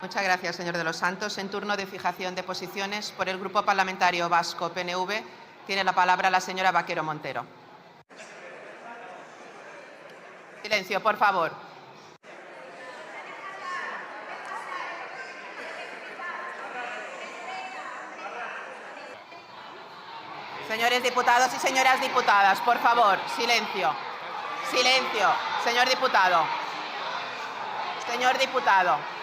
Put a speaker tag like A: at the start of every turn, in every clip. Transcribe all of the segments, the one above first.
A: Muchas gracias, señor de los Santos. En turno de fijación de posiciones, por el Grupo Parlamentario Vasco PNV, tiene la palabra la señora Vaquero Montero. Silencio, por favor. Señores diputados y señoras diputadas, por favor, silencio. Silencio. Señor diputado. Señor diputado.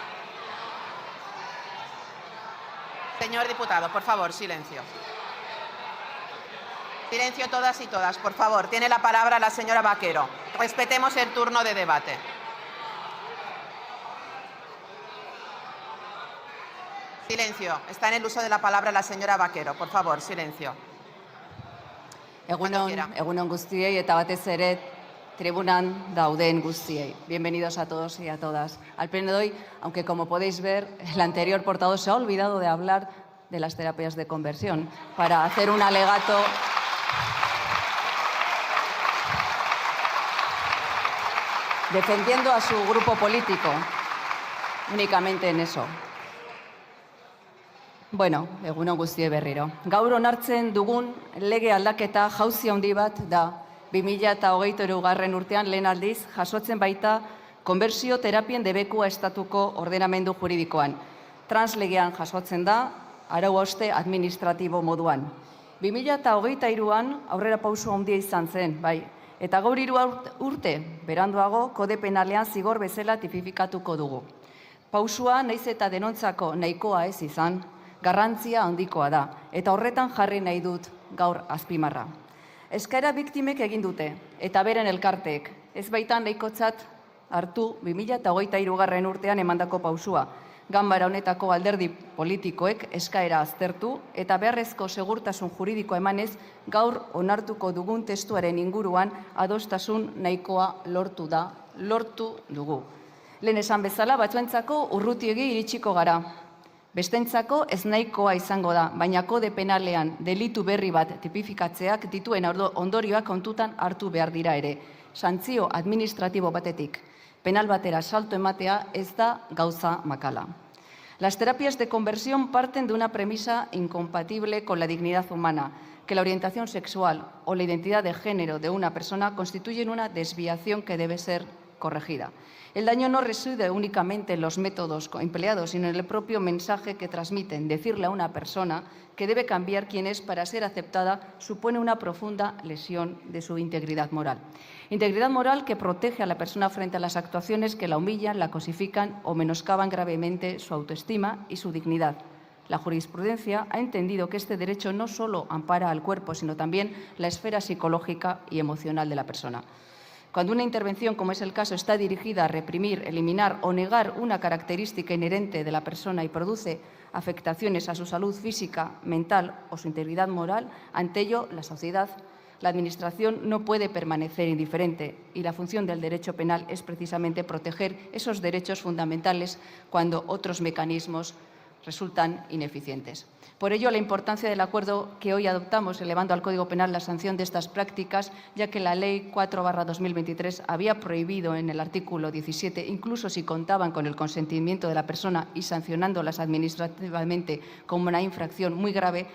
A: Señor diputado, por favor, silencio. Silencio todas y todas, por favor. Tiene la palabra la señora Vaquero. Respetemos el turno de debate. Silencio. Está en el uso de la palabra la señora Vaquero. Por favor, silencio.
B: Egunon guztiei eta batez ere tribunan dauden guztiei. Bienvenidos a todos y a todas al pleno de hoy, aunque como podéis ver, el anterior portavoz se ha olvidado de hablar de las terapias de conversión para hacer un alegato defendiendo a su grupo político, únicamente en eso. Bueno, egunon guztiei berriro. Gaur onartzen dugun lege aldaketa jauzi handi bat da 2023 urtean lehen aldiz jasotzen baita konbertsio terapien debekua estatuko ordenamendu juridikoan. Translegean jasotzen da, arau-hauste administratibo moduan. 2023an aurrera pauso handia izan zen, bai, eta gaur 3 urte beranduago kode penalean zigor bezala tipifikatuko dugu. Pausua naiz eta denontzako nahikoa ez izan, garrantzia handikoa da, eta horretan jarri nahi dut gaur azpimarra. Eskaera biktimek egin dute, eta beren elkarteek, ez baitan nahikotzat hartu 2023 urtean emandako pausua. Ganbara honetako alderdi politikoek eskaera aztertu eta beharrezko segurtasun juridikoa emanez gaur onartuko dugun testuaren inguruan adostasun nahikoa lortu dugu. Lehen esan bezala, batzuentzako urrutiegi iritsiko gara. Bestentzako ez nahikoa izango da, baina kode penalean delitu berri bat tipifikatzeak dituen ondorioak kontutan hartu behar dira ere. Santzio administratibo batetik, penal batera salto ematea ez da gauza makala. Las terapias de conversión parten de una premisa incompatible con la dignidad humana, que la orientación sexual o la identidad de género de una persona constituyen una desviación que debe ser corregida. El daño no reside únicamente en los métodos empleados, sino en el propio mensaje que transmiten. Decirle a una persona que debe cambiar quién es para ser aceptada supone una profunda lesión de su integridad moral. Integridad moral que protege a la persona frente a las actuaciones que la humillan, la cosifican o menoscaban gravemente su autoestima y su dignidad. La jurisprudencia ha entendido que este derecho no solo ampara al cuerpo, sino también la esfera psicológica y emocional de la persona. Cuando una intervención, como es el caso, está dirigida a reprimir, eliminar o negar una característica inherente de la persona y produce afectaciones a su salud física, mental o su integridad moral, ante ello la sociedad, la Administración no puede permanecer indiferente y la función del derecho penal es precisamente proteger esos derechos fundamentales cuando otros mecanismos resultan ineficientes. Por ello, la importancia del acuerdo que hoy adoptamos, elevando al Código Penal la sanción de estas prácticas, ya que la Ley 4/2023 había prohibido en el artículo 17, incluso si contaban con el consentimiento de la persona y sancionándolas administrativamente como una infracción muy grave,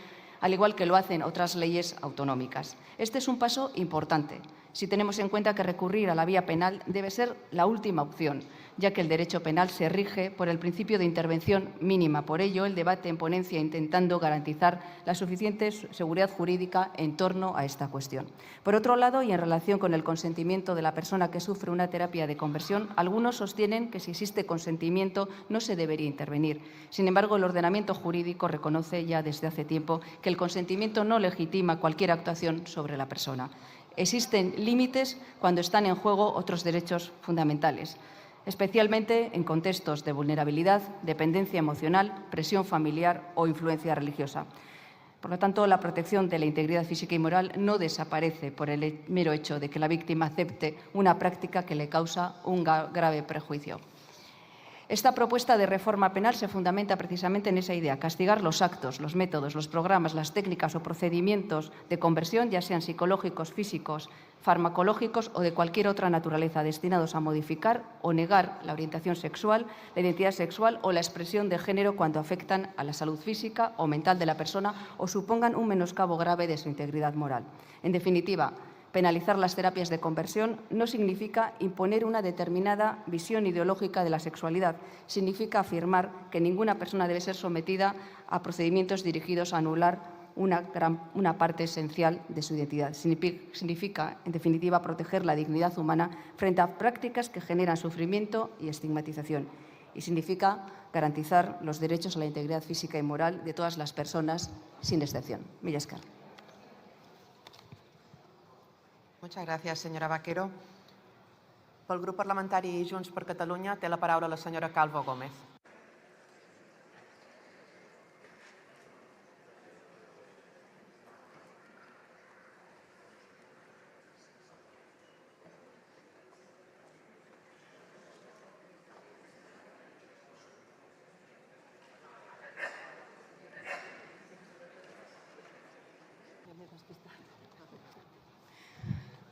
B: al igual que lo hacen otras leyes autonómicas. Este es un paso importante, si tenemos en cuenta que recurrir a la vía penal debe ser la última opción, ya que el derecho penal se rige por el principio de intervención mínima. Por ello, el debate en ponencia intentando garantizar la suficiente seguridad jurídica en torno a esta cuestión. Por otro lado, y en relación con el consentimiento de la persona que sufre una terapia de conversión, algunos sostienen que si existe consentimiento no se debería intervenir. Sin embargo, el ordenamiento jurídico reconoce ya desde hace tiempo que el consentimiento no legitima cualquier actuación sobre la persona. Existen límites cuando están en juego otros derechos fundamentales, especialmente en contextos de vulnerabilidad, dependencia emocional, presión familiar o influencia religiosa. Por lo tanto, la protección de la integridad física y moral no desaparece por el mero hecho de que la víctima acepte una práctica que le causa un grave perjuicio. Esta propuesta de reforma penal se fundamenta precisamente en esa idea, castigar los actos, los métodos, los programas, las técnicas o procedimientos de conversión, ya sean psicológicos, físicos, farmacológicos o de cualquier otra naturaleza, destinados a modificar o negar la orientación sexual, la identidad sexual o la expresión de género cuando afectan a la salud física o mental de la persona o supongan un menoscabo grave de su integridad moral. En definitiva, penalizar las terapias de conversión no significa imponer una determinada visión ideológica de la sexualidad. Significa afirmar que ninguna persona debe ser sometida a procedimientos dirigidos a anular una parte esencial de su identidad. Significa, en definitiva, proteger la dignidad humana frente a prácticas que generan sufrimiento y estigmatización. Y significa garantizar los derechos a la integridad física y moral de todas las personas, sin excepción. Mila esker.
A: Muchas gracias, señora Vaquero. Pel grup parlamentari Junts per Catalunya té la paraula la senyora Calvo Gómez.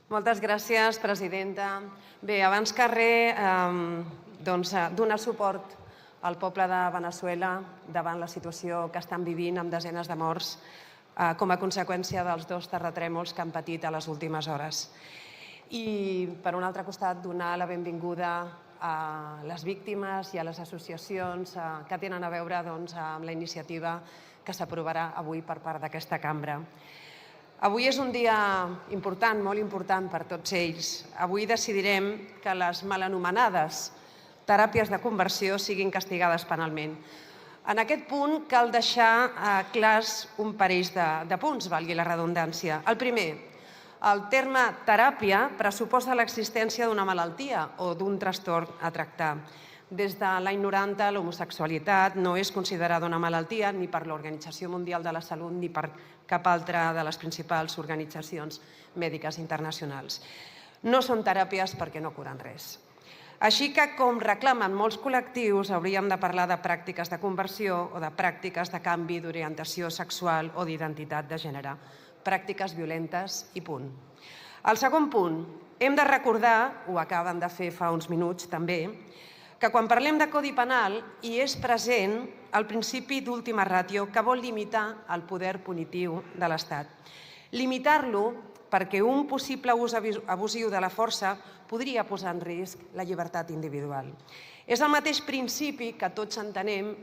C: Moltes gràcies, presidenta. Bé, abans que res, donar suport al poble de Veneçuela davant la situació que estan vivint amb desenes de morts com a conseqüència dels 2 terratrèmols que han patit a les últimes hores. I, per un altre costat, donar la benvinguda a les víctimes i a les associacions que tenen a veure amb la iniciativa que s'aprovarà avui per part d'aquesta cambra. Avui és un dia important, molt important per tots ells. Avui decidirem que les mal anomenades teràpies de conversió siguin castigades penalment. En aquest punt cal deixar clars un parell de punts, valgui la redundància. El primer, el terme teràpia pressuposa l'existència d'una malaltia o d'un trastorn a tractar. Des de l'any 90, l'homosexualitat no és considerada una malaltia ni per l'Organització Mundial de la Salut ni per cap altra de les principals organitzacions mèdiques internacionals. No són teràpies perquè no curen res. Així que, com reclamen molts col·lectius, hauríem de parlar de pràctiques de conversió o de pràctiques de canvi d'orientació sexual o d'identitat de gènere. Pràctiques violentes i punt. El segon punt, hem de recordar, ho acaben de fer fa uns minuts també, que quan parlem de Codi Penal hi és present el principi d'última ràtio que vol limitar el poder punitiu de l'Estat. Limitar-lo perquè un possible ús abusiu de la força podria posar en risc la llibertat individual. És el mateix principi que tots entenem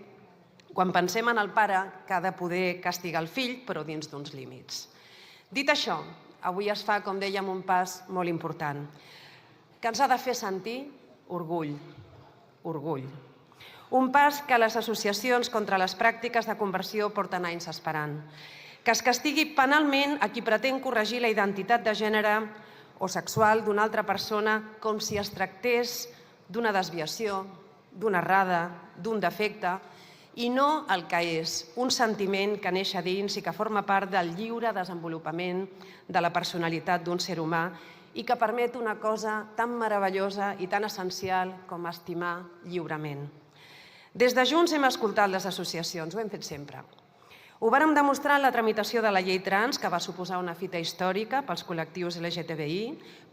C: quan pensem en el pare que ha de poder castigar el fill, però dins d'uns límits. Dit això, avui es fa, com dèiem, un pas molt important, que ens ha de fer sentir orgull. Orgull. Un pas que les associacions contra les pràctiques de conversió porten anys esperant. Que es castigui penalment a qui pretén corregir la identitat de gènere o sexual d'una altra persona com si es tractés d'una desviació, d'una errada, d'un defecte, i no el que és, un sentiment que neix a dins i que forma part del lliure desenvolupament de la personalitat d'un ser humà i que permet una cosa tan meravellosa i tan essencial com estimar lliurement. Des de Junts hem escoltat les associacions, ho hem fet sempre. Ho vàrem demostrar en la tramitació de la llei trans, que va suposar una fita històrica pels col·lectius LGTBI.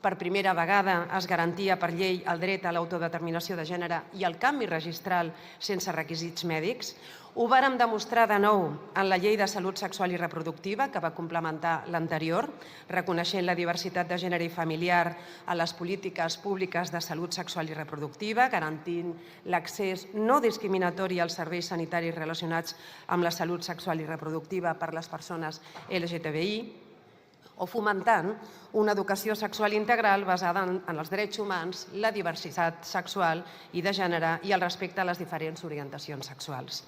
C: Per primera vegada es garantia per llei el dret a l'autodeterminació de gènere i el canvi registral sense requisits mèdics. Ho vàrem demostrar de nou en la llei de salut sexual i reproductiva, que va complementar l'anterior, reconeixent la diversitat de gènere i familiar a les polítiques públiques de salut sexual i reproductiva, garantint l'accés no discriminatori als serveis sanitaris relacionats amb la salut sexual i reproductiva per les persones LGTBI, o fomentant una educació sexual integral basada en els drets humans, la diversitat sexual i de gènere i el respecte a les diferents orientacions sexuals.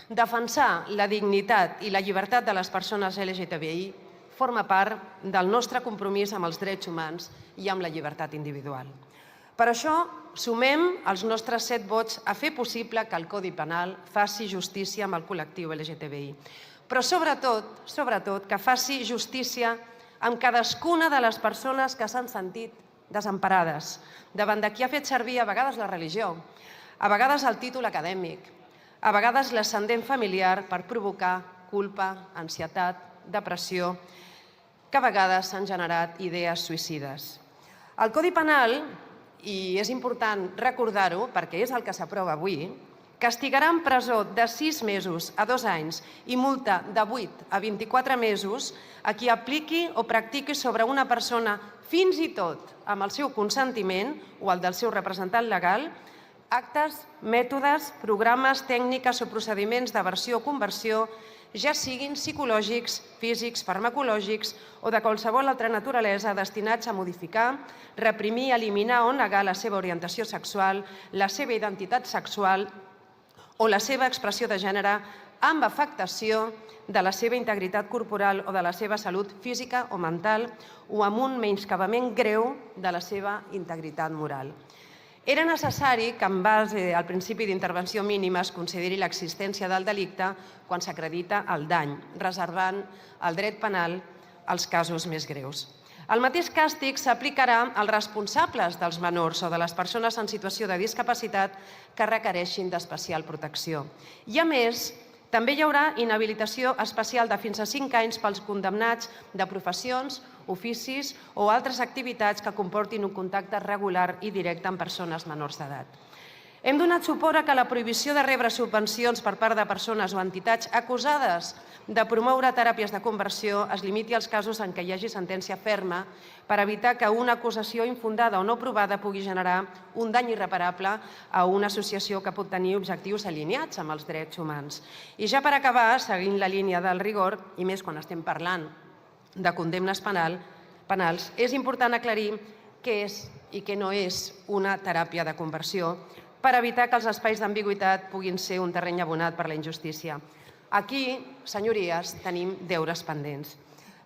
C: Defensar la dignitat i la llibertat de les persones LGTBI forma part del nostre compromís amb els drets humans i amb la llibertat individual. Per això, sumem els nostres 7 vots a fer possible que el Codi Penal faci justícia amb el col·lectiu LGTBI. Però sobretot, que faci justícia amb cadascuna de les persones que s'han sentit desemparades, davant de qui ha fet servir a vegades la religió, A vegades el títol acadèmic, a vegades l'ascendent familiar per provocar culpa, ansietat, depressió, que a vegades s'han generat idees suïcides. El Codi Penal, i és important recordar-ho perquè és el que s'aprova avui, castigarà amb presó de 6 mesos a 2 anys i multa de 8 a 24 mesos a qui apliqui o practiqui sobre una persona, fins i tot amb el seu consentiment o el del seu representant legal, actes, mètodes, programes, tècniques o procediments d'aversió o conversió, ja siguin psicològics, físics, farmacològics o de qualsevol altra naturalesa destinats a modificar, reprimir, eliminar o negar la seva orientació sexual, la seva identitat sexual o la seva expressió de gènere amb afectació de la seva integritat corporal o de la seva salut física o mental o amb un menyscabament greu de la seva integritat moral. Era necessari que, en base al principi d'intervenció mínima, es consideri l'existència del delicte quan s'acredita el dany, reservant el dret penal als casos més greus. El mateix càstig s'aplicarà als responsables dels menors o de les persones en situació de discapacitat que requereixin d'especial protecció. I, a més, també hi haurà inhabilitació especial de fins a 5 anys pels condemnats de professions, oficis o altres activitats que comportin un contacte regular i directe amb persones menors d'edat. Hem donat suport a que la prohibició de rebre subvencions per part de persones o entitats acusades de promoure teràpies de conversió es limiti als casos en què hi hagi sentència ferma per evitar que una acusació infundada o no provada pugui generar un dany irreparable a una associació que pot tenir objectius alineats amb els drets humans. I ja per acabar, seguint la línia del rigor, i més quan estem parlant de condemnes penals, és important aclarir què és i què no és una teràpia de conversió per evitar que els espais d'ambigüitat puguin ser un terreny abonat per la injustícia. Aquí, senyories, tenim deures pendents,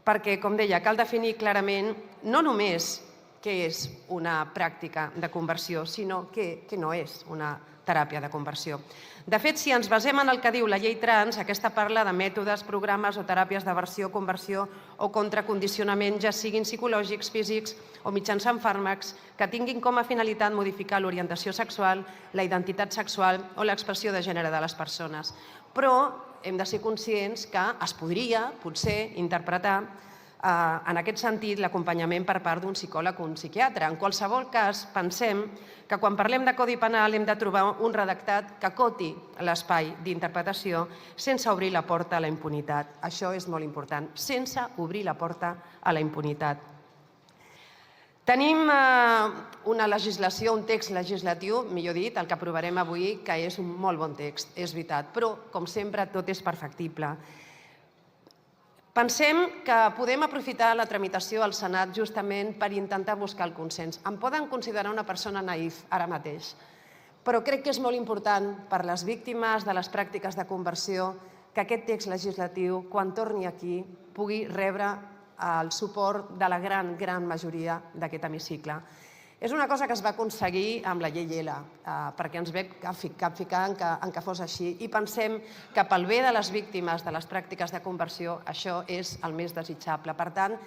C: perquè, com deia, cal definir clarament no només què és una pràctica de conversió, sinó què no és una teràpia de conversió. De fet, si ens basem en el que diu la llei trans, aquesta parla de mètodes, programes o teràpies d'aversió, conversió o contracondicionament, ja siguin psicològics, físics o mitjançant fàrmacs, que tinguin com a finalitat modificar l'orientació sexual, la identitat sexual o l'expressió de gènere de les persones. Però hem de ser conscients que es podria, potser, interpretar en aquest sentit l'acompanyament per part d'un psicòleg o un psiquiatre. En qualsevol cas, pensem que quan parlem de Codi Penal hem de trobar un redactat que acoti l'espai d'interpretació sense obrir la porta a la impunitat. Això és molt important, sense obrir la porta a la impunitat. Tenim una legislació, un text legislatiu, millor dit, el que aprovarem avui, que és un molt bon text, és veritat, però, com sempre, tot és perfectible. Pensem que podem aprofitar la tramitació al Senat justament per intentar buscar el consens. Em poden considerar una persona naïf ara mateix, però crec que és molt important per les víctimes de les pràctiques de conversió que aquest text legislatiu, quan torni aquí, pugui rebre el suport de la gran majoria d'aquest hemicicle. És una cosa que es va aconseguir amb la llei L, perquè ens vam capficar en que fos així, i pensem que pel bé de les víctimes de les pràctiques de conversió això és el més desitjable. Per tant,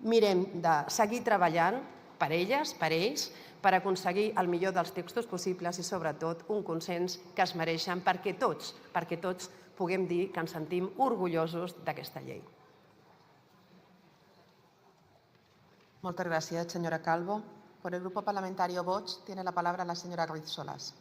C: mirem de seguir treballant per elles, per ells, per aconseguir el millor dels textos possibles i, sobretot, un consens que es mereixen perquè tots puguem dir que ens sentim orgullosos d'aquesta llei.
A: Muchas gracias, señora Calvo. Por el Grupo Parlamentario Vox tiene la palabra la señora Ruiz Solas.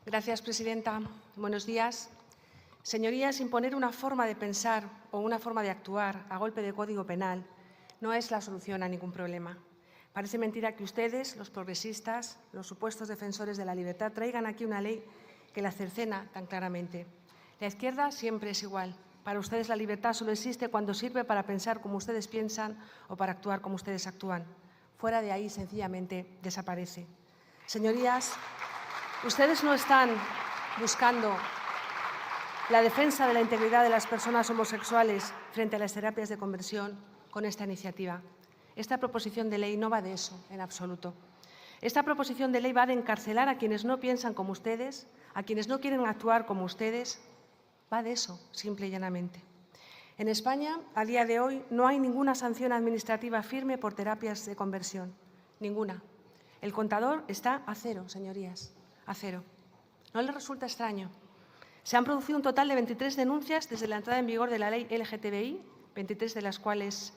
D: Gracias, presidenta. Buenos días. Señorías, imponer una forma de pensar o una forma de actuar a golpe de Código Penal no es la solución a ningún problema. Parece mentira que ustedes, los progresistas, los supuestos defensores de la libertad, traigan aquí una ley que la cercena tan claramente. La izquierda siempre es igual. Para ustedes la libertad solo existe cuando sirve para pensar como ustedes piensan o para actuar como ustedes actúan. Fuera de ahí, sencillamente, desaparece. Señorías, ustedes no están buscando la defensa de la integridad de las personas homosexuales frente a las terapias de conversión con esta iniciativa. Esta proposición de ley no va de eso, en absoluto. Esta proposición de ley va de encarcelar a quienes no piensan como ustedes, a quienes no quieren actuar como ustedes. Va de eso, simple y llanamente. En España, a día de hoy, no hay ninguna sanción administrativa firme por terapias de conversión. Ninguna. El contador está a cero, señorías, a cero. ¿No les resulta extraño? Se han producido un total de 23 denuncias desde la entrada en vigor de la ley LGTBI, 23 de las cuales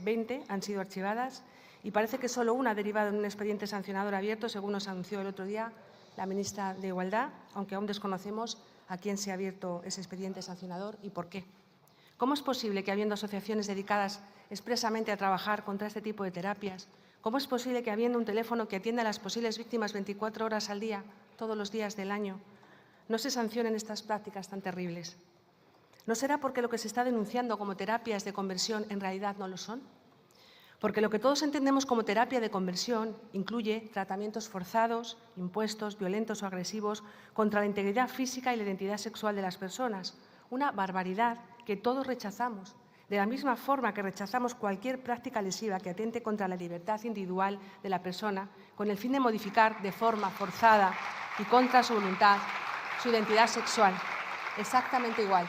D: 20 han sido archivadas y parece que solo una ha derivado en un expediente sancionador abierto, según nos anunció el otro día la ministra de Igualdad, aunque aún desconocemos a quién se ha abierto ese expediente sancionador y por qué. ¿Cómo es posible que, habiendo asociaciones dedicadas expresamente a trabajar contra este tipo de terapias, cómo es posible que, habiendo un teléfono que atienda a las posibles víctimas 24 horas al día, todos los días del año, no se sancionen estas prácticas tan terribles? ¿No será porque lo que se está denunciando como terapias de conversión en realidad no lo son? Porque lo que todos entendemos como terapia de conversión incluye tratamientos forzados, impuestos, violentos o agresivos contra la integridad física y la identidad sexual de las personas. Una barbaridad que todos rechazamos, de la misma forma que rechazamos cualquier práctica lesiva que atente contra la libertad individual de la persona con el fin de modificar de forma forzada y contra su voluntad su identidad sexual. Exactamente igual.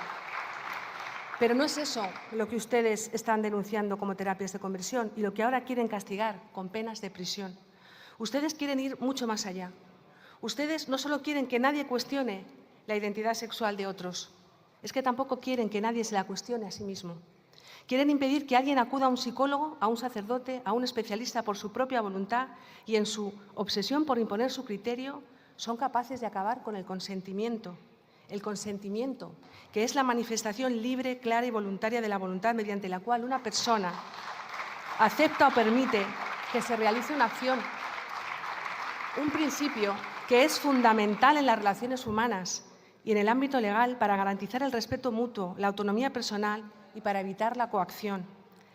D: Pero no es eso lo que ustedes están denunciando como terapias de conversión y lo que ahora quieren castigar con penas de prisión. Ustedes quieren ir mucho más allá. Ustedes no solo quieren que nadie cuestione la identidad sexual de otros, es que tampoco quieren que nadie se la cuestione a sí mismo. Quieren impedir que alguien acuda a un psicólogo, a un sacerdote, a un especialista por su propia voluntad y en su obsesión por imponer su criterio son capaces de acabar con el consentimiento. El consentimiento, que es la manifestación libre, clara y voluntaria de la voluntad mediante la cual una persona acepta o permite que se realice una acción. Un principio que es fundamental en las relaciones humanas y en el ámbito legal para garantizar el respeto mutuo, la autonomía personal y para evitar la coacción.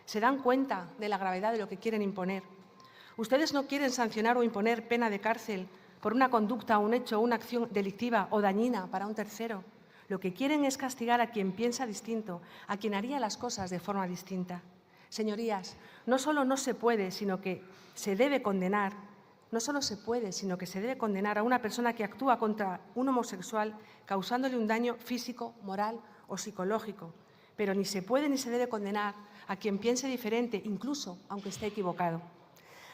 D: ¿Se dan cuenta de la gravedad de lo que quieren imponer? Ustedes no quieren sancionar o imponer pena de cárcel por una conducta, un hecho o una acción delictiva o dañina para un tercero. Lo que quieren es castigar a quien piensa distinto, a quien haría las cosas de forma distinta. Señorías, no solo no se puede, sino que se debe condenar, no solo se puede, sino que se debe condenar a una persona que actúa contra un homosexual causándole un daño físico, moral o psicológico. Pero ni se puede ni se debe condenar a quien piense diferente, incluso aunque esté equivocado.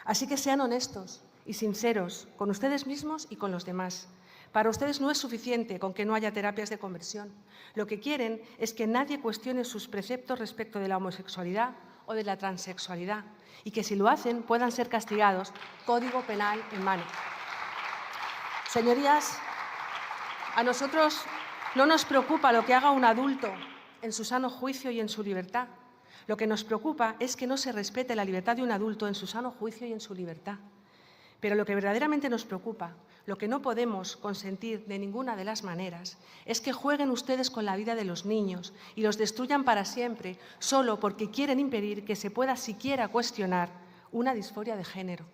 D: Así que sean honestos y sinceros con ustedes mismos y con los demás. Para ustedes no es suficiente con que no haya terapias de conversión. Lo que quieren es que nadie cuestione sus preceptos respecto de la homosexualidad o de la transexualidad y que si lo hacen puedan ser castigados, código penal en mano. Señorías, a nosotros no nos preocupa lo que haga un adulto en su sano juicio y en su libertad. Lo que nos preocupa es que no se respete la libertad de un adulto en su sano juicio y en su libertad. Pero lo que verdaderamente nos preocupa, lo que no podemos consentir de ninguna de las maneras, es que jueguen ustedes con la vida de los niños y los destruyan para siempre solo porque quieren impedir que se pueda siquiera cuestionar una disforia de género.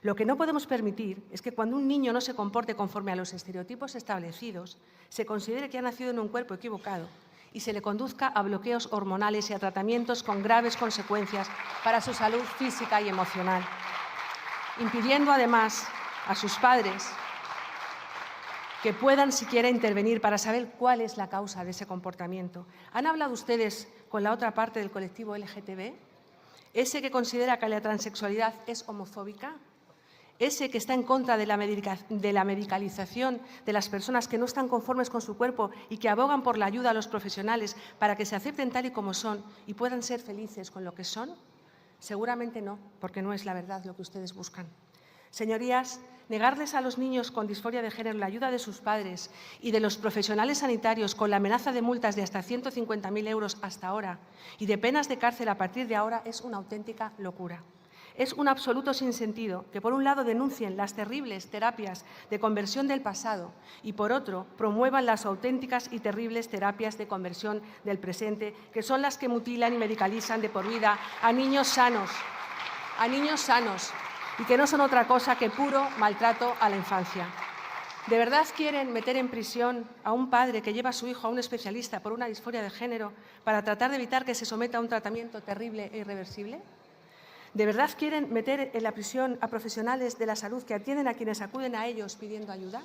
D: Lo que no podemos permitir es que cuando un niño no se comporte conforme a los estereotipos establecidos, se considere que ha nacido en un cuerpo equivocado y se le conduzca a bloqueos hormonales y a tratamientos con graves consecuencias para su salud física y emocional, impidiendo además a sus padres que puedan siquiera intervenir para saber cuál es la causa de ese comportamiento. ¿Han hablado ustedes con la otra parte del colectivo LGTB? ¿Ese que considera que la transexualidad es homofóbica? ¿Ese que está en contra de la medicalización de las personas que no están conformes con su cuerpo y que abogan por la ayuda a los profesionales para que se acepten tal y como son y puedan ser felices con lo que son? Seguramente no, porque no es la verdad lo que ustedes buscan. Señorías, negarles a los niños con disforia de género la ayuda de sus padres y de los profesionales sanitarios con la amenaza de multas de hasta 150.000 euros hasta ahora y de penas de cárcel a partir de ahora es una auténtica locura. Es un absoluto sinsentido que, por un lado, denuncien las terribles terapias de conversión del pasado y, por otro, promuevan las auténticas y terribles terapias de conversión del presente, que son las que mutilan y medicalizan de por vida a niños sanos, y que no son otra cosa que puro maltrato a la infancia. ¿De verdad quieren meter en prisión a un padre que lleva a su hijo a un especialista por una disforia de género para tratar de evitar que se someta a un tratamiento terrible e irreversible? ¿De verdad quieren meter en la prisión a profesionales de la salud que atienden a quienes acuden a ellos pidiendo ayuda?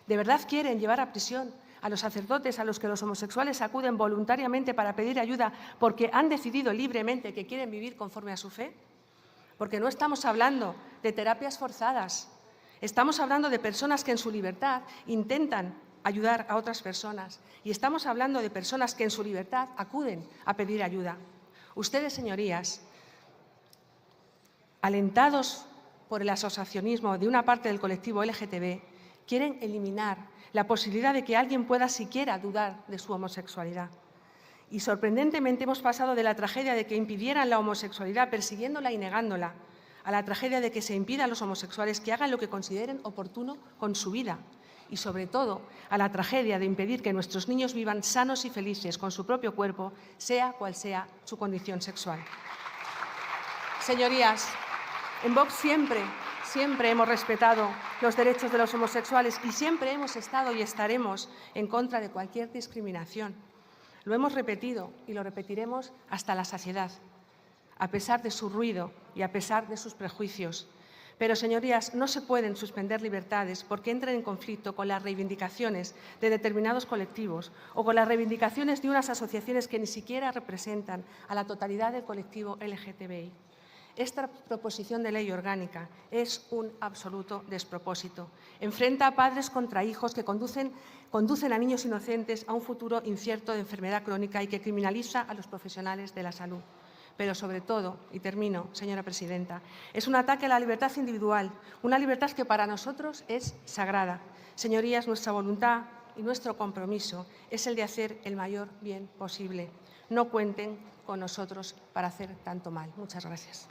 D: ¿De verdad quieren llevar a prisión a los sacerdotes a los que los homosexuales acuden voluntariamente para pedir ayuda porque han decidido libremente que quieren vivir conforme a su fe? Porque no estamos hablando de terapias forzadas, estamos hablando de personas que en su libertad intentan ayudar a otras personas y estamos hablando de personas que en su libertad acuden a pedir ayuda. Ustedes, señorías, alentados por el asociacionismo de una parte del colectivo LGTB, quieren eliminar la posibilidad de que alguien pueda siquiera dudar de su homosexualidad. Y sorprendentemente hemos pasado de la tragedia de que impidieran la homosexualidad persiguiéndola y negándola, a la tragedia de que se impida a los homosexuales que hagan lo que consideren oportuno con su vida. Y sobre todo, a la tragedia de impedir que nuestros niños vivan sanos y felices con su propio cuerpo, sea cual sea su condición sexual. Señorías, en Vox siempre hemos respetado los derechos de los homosexuales y siempre hemos estado y estaremos en contra de cualquier discriminación. Lo hemos repetido y lo repetiremos hasta la saciedad, a pesar de su ruido y a pesar de sus prejuicios. Pero, señorías, no se pueden suspender libertades porque entren en conflicto con las reivindicaciones de determinados colectivos o con las reivindicaciones de unas asociaciones que ni siquiera representan a la totalidad del colectivo LGTBI. Esta proposición de ley orgánica es un absoluto despropósito. Enfrenta a padres contra hijos que conducen a niños inocentes a un futuro incierto de enfermedad crónica y que criminaliza a los profesionales de la salud. Pero sobre todo, y termino, señora presidenta, es un ataque a la libertad individual, una libertad que para nosotros es sagrada. Señorías, nuestra voluntad y nuestro compromiso es el de hacer el mayor bien posible. No cuenten con nosotros para hacer tanto mal. Muchas gracias.